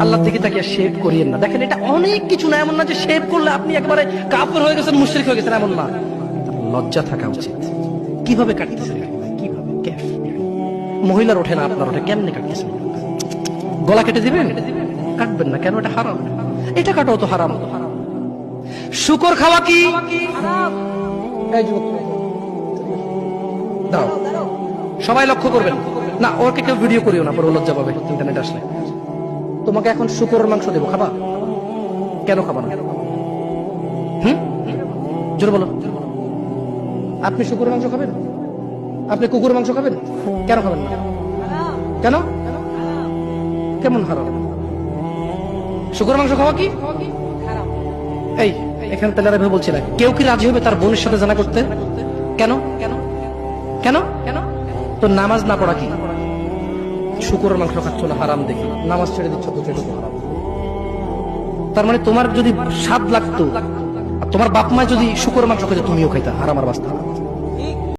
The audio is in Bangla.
আল্লাহ থেকে তাকে শেভ করিয়েন না। দেখেন এটা অনেক কিছু না, এমন না যে শেভ করলে আপনি একবারে কাফের হয়ে গেছেন, মুশরিক হয়ে গেছেন, এমন না। লজ্জা থাকা উচিত। কিভাবে কাটতেছেন, কিভাবে মহিলার ওঠে না আপনার ওঠে, কেমনে কাটতেছেন? গলা কেটে দিবেন? কাটবেন না কেন? এটা হারাম। এটা কাটাও তো হারাম। শুকর খাওয়া কি দাও, সবাই লক্ষ্য করবেন না, ওকে কেউ ভিডিও করিও না, পরে লজ্জা পাবে ইন্টারনেট আসলে। তোমাকে এখন শুকরের মাংস দেবো, খাবা? কেন খাবা না? জোর বলো। আপনি শুকরের মাংস খাবেন? আপনি কুকুরের মাংস খাবেন? কেন খাবেন না? কেন? কেমন হারাম? শুকরের মাংস খাওয়া কি এই এখানে তেলারা ভেবে বলছি না, কেউ কি রাজি হবে তার বোনের সাথে জানা করতে? কেন? কেন? কেন? কেন? তো নামাজ না পড়া কি? শুকরের মাংস খাচ্ছ না হারাম দেখি, নামাজ ছেড়ে দিচ্ছ তো সেটা হারাম। তার মানে তোমার যদি স্বাদ লাগতো, তোমার বাপ মা যদি শুকরের মাংস খেতে, তুমিও খাইতা, হারাম আর বাস্তা।